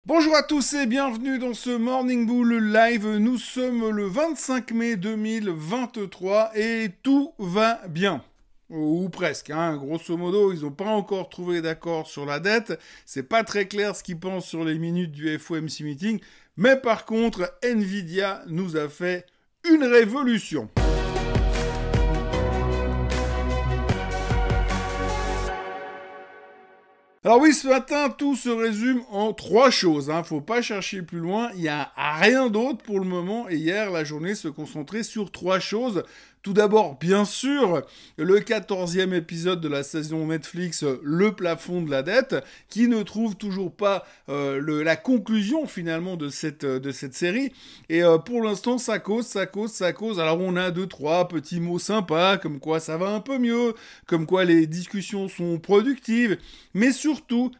Bonjour à tous et bienvenue dans ce Morning Bull Live. Nous sommes le 25 mai 2023 et tout va bien. Ou presque, hein. Grosso modo, ils n'ont pas encore trouvé d'accord sur la dette. C'est pas très clair ce qu'ils pensent sur les minutes du FOMC meeting. Mais par contre, Nvidia nous a fait une révolution. Alors oui, ce matin, tout se résume en trois choses. Faut pas chercher plus loin. Il n'y a rien d'autre pour le moment. Et hier, la journée se concentrait sur trois choses. Tout d'abord, bien sûr, le 14e épisode de la saison Netflix, le plafond de la dette, qui ne trouve toujours pas la conclusion finalement de cette série. Et pour l'instant, ça cause. Alors on a 2-3 petits mots sympas, comme quoi ça va un peu mieux, comme quoi les discussions sont productives. Mais surtout,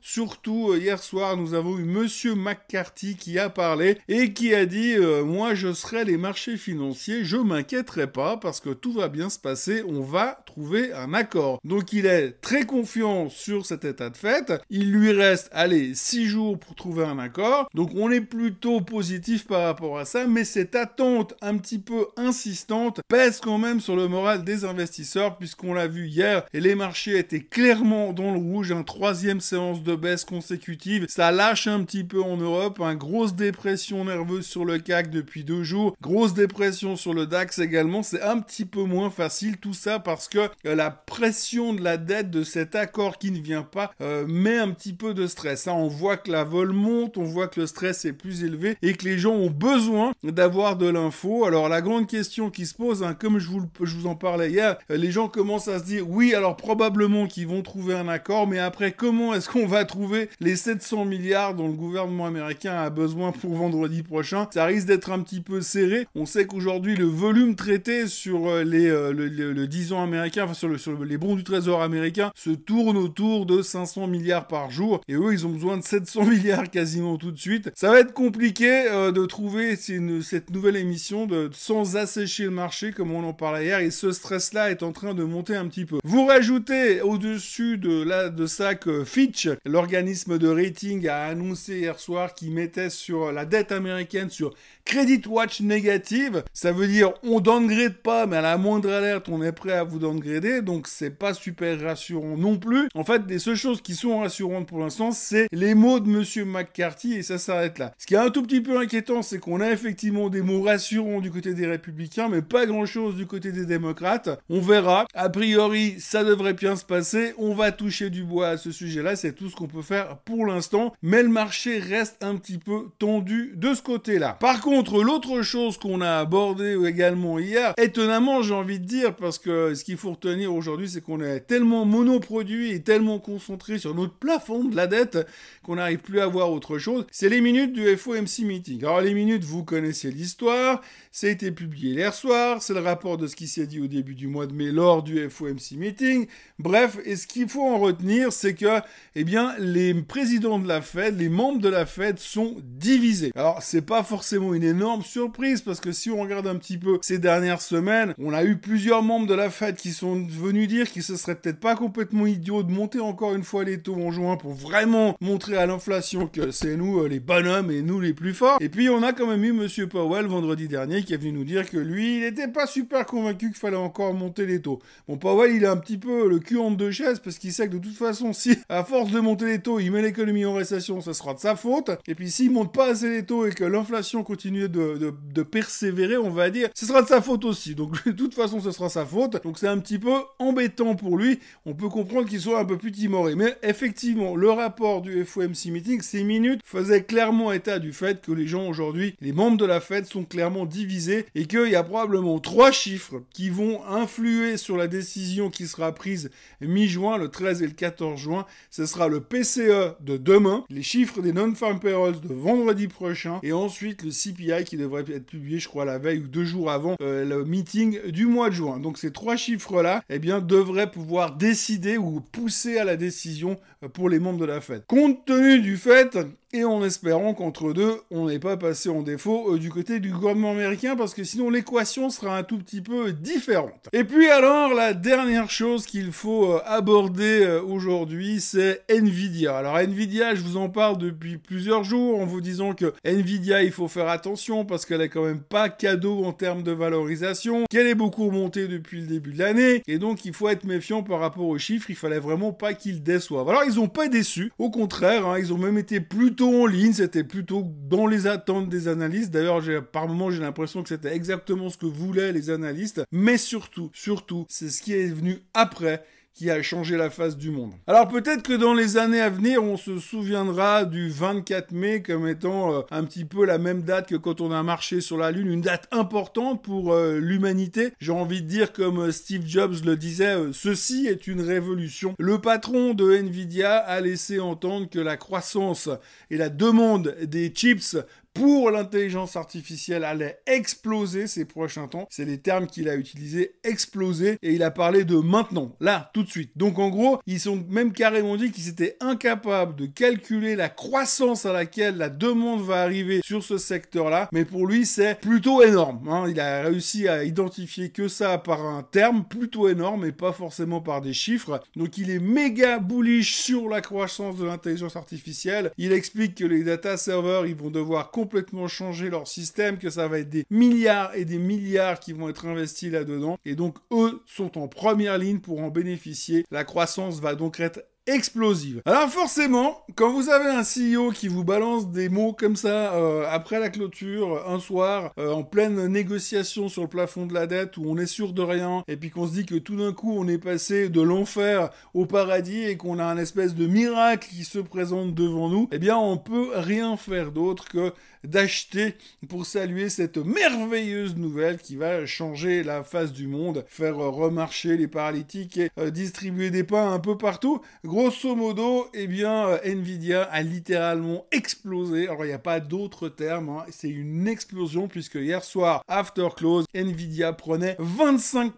hier soir, nous avons eu Monsieur McCarthy qui a parlé et qui a dit moi je serai les marchés financiers, je m'inquiéterai pas parce que tout va bien se passer, on va trouver un accord. Donc il est très confiant sur cet état de fait. Il lui reste, 6 jours pour trouver un accord. Donc on est plutôt positif par rapport à ça, mais cette attente un petit peu insistante pèse quand même sur le moral des investisseurs, puisqu'on l'a vu hier, et les marchés étaient clairement dans le rouge, troisième séance de baisse consécutive. Ça lâche un petit peu en Europe, grosse dépression nerveuse sur le CAC depuis 2 jours, grosse dépression sur le DAX également. C'est un petit peu moins facile, tout ça parce que la pression de la dette de cet accord qui ne vient pas met un petit peu de stress. On voit que la vol monte, on voit que le stress est plus élevé et que les gens ont besoin d'avoir de l'info. Alors la grande question qui se pose, comme je vous en parlais hier, les gens commencent à se dire oui, alors probablement qu'ils vont trouver un accord, mais après comment est-ce qu'on va trouver les 700 milliards dont le gouvernement américain a besoin pour vendredi prochain? Ça risque d'être un petit peu serré. On sait qu'aujourd'hui le volume traité sur le 10 ans américain, enfin sur les bons du trésor américain, se tourne autour de 500 milliards par jour. Et eux, ils ont besoin de 700 milliards quasiment tout de suite. Ça va être compliqué de trouver cette nouvelle émission sans assécher le marché, comme on en parlait hier. Et ce stress-là est en train de monter un petit peu. Vous rajoutez au-dessus de ça que Fitch, l'organisme de rating, a annoncé hier soir qu'il mettait sur la dette américaine sur Credit Watch négative. Ça veut dire on downgrade pas, mais à la moindre alerte, on est prêt à vous downgrader. Donc c'est pas super rassurant non plus. En fait, les seules choses qui sont rassurantes pour l'instant, c'est les mots de Monsieur McCarthy et ça s'arrête là. Ce qui est un tout petit peu inquiétant, c'est qu'on a effectivement des mots rassurants du côté des républicains, mais pas grand-chose du côté des démocrates. On verra. A priori, ça devrait bien se passer. On va toucher du bois à ce sujet-là. C'est tout ce qu'on peut faire pour l'instant. Mais le marché reste un petit peu tendu de ce côté-là. Par contre, l'autre chose qu'on a abordé également hier, étonnamment, j'ai envie de dire, parce que ce qu'il faut retenir aujourd'hui, c'est qu'on est tellement monoproduit et tellement concentré sur notre plafond de la dette qu'on n'arrive plus à voir autre chose. C'est les minutes du FOMC meeting. Alors les minutes, vous connaissez l'histoire, ça a été publié hier soir, c'est le rapport de ce qui s'est dit au début du mois de mai lors du FOMC meeting. Bref, et ce qu'il faut en retenir, c'est que, les présidents de la Fed, les membres de la Fed sont divisés. Alors c'est pas forcément une énorme surprise, parce que si on regarde un petit peu ces dernières semaines, on a eu plusieurs membres de la Fed qui sont venus dire que ce serait peut-être pas complètement idiot de monter encore une fois les taux en juin pour vraiment montrer à l'inflation que c'est nous les bonhommes et nous les plus forts. Et puis on a quand même eu Monsieur Powell vendredi dernier qui est venu nous dire que lui, il était pas super convaincu qu'il fallait encore monter les taux. Bon, Powell, il a un petit peu le cul entre deux chaises parce qu'il sait que de toute façon, si à force de monter les taux, il met l'économie en récession, ça sera de sa faute. Et puis s'il monte pas assez les taux et que l'inflation continue de persévérer, on va dire, ce sera de sa faute aussi. Donc de toute façon, ce sera sa faute. Donc c'est un petit peu embêtant pour lui. On peut comprendre qu'il soit un peu plus timoré. Mais effectivement, le rapport du FOMC meeting, ces minutes, faisait clairement état du fait que les gens aujourd'hui, les membres de la Fed sont clairement divisés et qu'il y a probablement 3 chiffres qui vont influer sur la décision qui sera prise mi-juin, le 13 et le 14 juin. Ce sera le PCE de demain, les chiffres des non-farm payrolls de vendredi prochain et ensuite le CPI qui devrait être publié, je crois, la veille ou 2 jours avant le meeting du mois de juin. Donc ces 3 chiffres-là, devraient pouvoir décider ou pousser à la décision pour les membres de la Fed. Compte tenu du fait et en espérant qu'entre deux, on n'ait pas passé en défaut du côté du gouvernement américain, parce que sinon l'équation sera un tout petit peu différente. Et puis alors, la dernière chose qu'il faut aborder aujourd'hui, c'est Nvidia. Alors Nvidia, je vous en parle depuis plusieurs jours en vous disant que Nvidia, il faut faire attention parce qu'elle est quand même pas cadeau en termes de valorisation, qu'elle est beaucoup montée depuis le début de l'année, et donc il faut être méfiant par rapport aux chiffres, il fallait vraiment pas qu'ils déçoivent. Alors ils n'ont pas déçu, au contraire, ils ont même été plutôt en ligne, c'était plutôt dans les attentes des analystes. D'ailleurs, par moments, j'ai l'impression que c'était exactement ce que voulaient les analystes, mais surtout, c'est ce qui est venu après qui a changé la face du monde. Alors peut-être que dans les années à venir, on se souviendra du 24 mai comme étant un petit peu la même date que quand on a marché sur la Lune, une date importante pour l'humanité. J'ai envie de dire comme Steve Jobs le disait, ceci est une révolution. Le patron de Nvidia a laissé entendre que la croissance et la demande des chips pour l'intelligence artificielle allait exploser ces prochains temps. C'est les termes qu'il a utilisés, exploser, et il a parlé de maintenant, là, tout de suite. Donc en gros, ils ont même carrément dit qu'ils étaient incapables de calculer la croissance à laquelle la demande va arriver sur ce secteur-là, mais pour lui, c'est plutôt énorme. Il a réussi à identifier que ça par un terme plutôt énorme et pas forcément par des chiffres. Donc il est méga bullish sur la croissance de l'intelligence artificielle. Il explique que les data servers, ils vont devoir complètement changer leur système, que ça va être des milliards et des milliards qui vont être investis là-dedans. Et donc, eux sont en première ligne pour en bénéficier. La croissance va donc être explosive. Alors forcément, quand vous avez un CEO qui vous balance des mots comme ça après la clôture, un soir, en pleine négociation sur le plafond de la dette, où on est sûr de rien, et puis qu'on se dit que tout d'un coup on est passé de l'enfer au paradis et qu'on a un espèce de miracle qui se présente devant nous, eh bien on peut rien faire d'autre que d'acheter pour saluer cette merveilleuse nouvelle qui va changer la face du monde, faire remarcher les paralytiques et distribuer des pains un peu partout. Grosso modo, eh bien, Nvidia a littéralement explosé. Alors, il n'y a pas d'autre terme, c'est une explosion puisque hier soir, after close, Nvidia prenait 25%.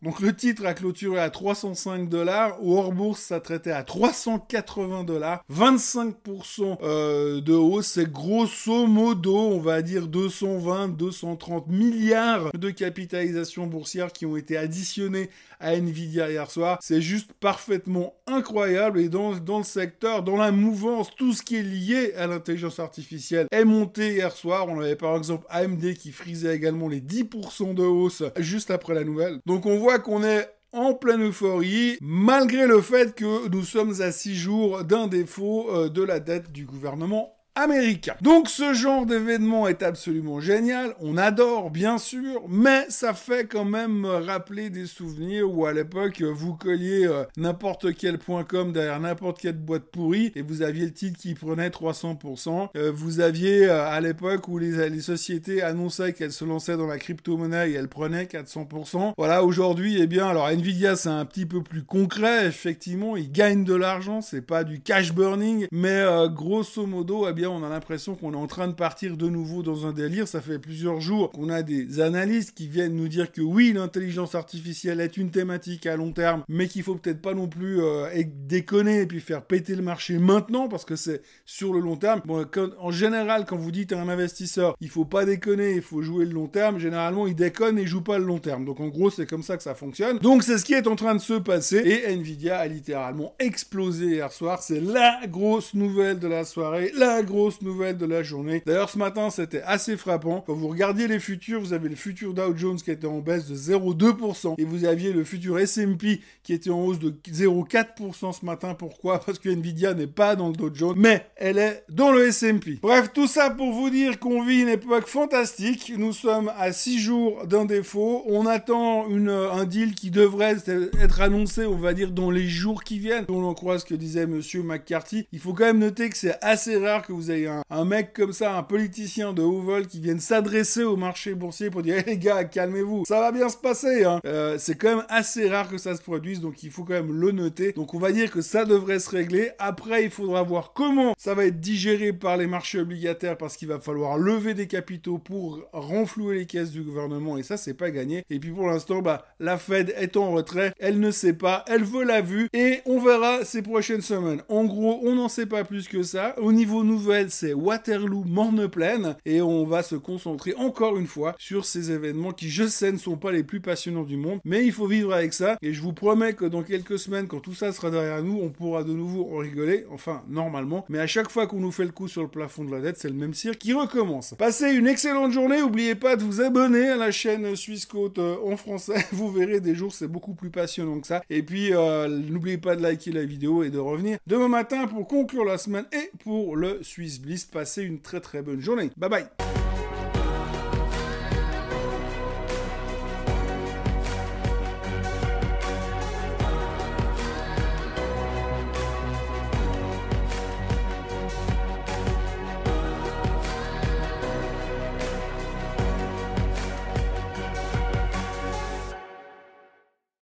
Donc, le titre a clôturé à $305. Au hors-bourse, ça traitait à $380. 25% de hausse, c'est grosso modo, on va dire 220-230 milliards de capitalisation boursière qui ont été additionnés à Nvidia hier soir. C'est juste parfaitement incroyable et dans le secteur, dans la mouvance, tout ce qui est lié à l'intelligence artificielle est monté hier soir. On avait par exemple AMD qui frisait également les 10% de hausse juste après la nouvelle. Donc on voit qu'on est en pleine euphorie, malgré le fait que nous sommes à 6 jours d'un défaut de la dette du gouvernement américain. Donc ce genre d'événement est absolument génial, on adore bien sûr, mais ça fait quand même rappeler des souvenirs où à l'époque vous colliez n'importe quel .com derrière n'importe quelle boîte pourrie et vous aviez le titre qui prenait 300%. Vous aviez à l'époque où les sociétés annonçaient qu'elles se lançaient dans la crypto-monnaie et elles prenaient 400%. Voilà, aujourd'hui, eh bien, alors Nvidia c'est un petit peu plus concret, effectivement, ils gagnent de l'argent, c'est pas du cash burning, mais grosso modo, eh bien, on a l'impression qu'on est en train de partir de nouveau dans un délire. Ça fait plusieurs jours qu'on a des analystes qui viennent nous dire que oui, l'intelligence artificielle est une thématique à long terme, mais qu'il faut peut-être pas non plus déconner et puis faire péter le marché maintenant parce que c'est sur le long terme. Bon, en général, quand vous dites à un investisseur, il faut pas déconner, il faut jouer le long terme, généralement, il déconne et joue pas le long terme. Donc, en gros, c'est comme ça que ça fonctionne. Donc, c'est ce qui est en train de se passer et Nvidia a littéralement explosé hier soir. C'est la grosse nouvelle de la soirée, la grosse nouvelle de la journée. D'ailleurs, ce matin, c'était assez frappant. Quand vous regardiez les futurs, vous avez le futur Dow Jones qui était en baisse de 0,2% et vous aviez le futur S&P qui était en hausse de 0,4% ce matin. Pourquoi? Parce que Nvidia n'est pas dans le Dow Jones, mais elle est dans le S&P. Bref, tout ça pour vous dire qu'on vit une époque fantastique. Nous sommes à 6 jours d'un défaut. On attend un deal qui devrait être annoncé, on va dire, dans les jours qui viennent. On en croit ce que disait monsieur McCarthy. Il faut quand même noter que c'est assez rare que vous ayez un mec comme ça, un politicien de haut vol qui vienne s'adresser au marché boursier pour dire hey, les gars, calmez-vous, ça va bien se passer, hein. C'est quand même assez rare que ça se produise, donc il faut quand même le noter. Donc on va dire que ça devrait se régler. Après, il faudra voir comment ça va être digéré par les marchés obligataires parce qu'il va falloir lever des capitaux pour renflouer les caisses du gouvernement et ça, c'est pas gagné. Et puis pour l'instant, la Fed est en retrait, elle ne sait pas, elle veut la vue et on verra ces prochaines semaines. En gros, on n'en sait pas plus que ça. Au niveau nouvelle, Noël, c'est Waterloo, Morne-Plaine, et on va se concentrer encore une fois sur ces événements qui, je sais, ne sont pas les plus passionnants du monde, mais il faut vivre avec ça, et je vous promets que dans quelques semaines, quand tout ça sera derrière nous, on pourra de nouveau en rigoler, enfin, normalement, mais à chaque fois qu'on nous fait le coup sur le plafond de la dette, c'est le même cirque qui recommence. Passez une excellente journée, n'oubliez pas de vous abonner à la chaîne Suisse Côte en français, vous verrez, des jours c'est beaucoup plus passionnant que ça, et puis n'oubliez pas de liker la vidéo et de revenir demain matin pour conclure la semaine et pour le Swiss Bliss. Passez une très très bonne journée, bye bye.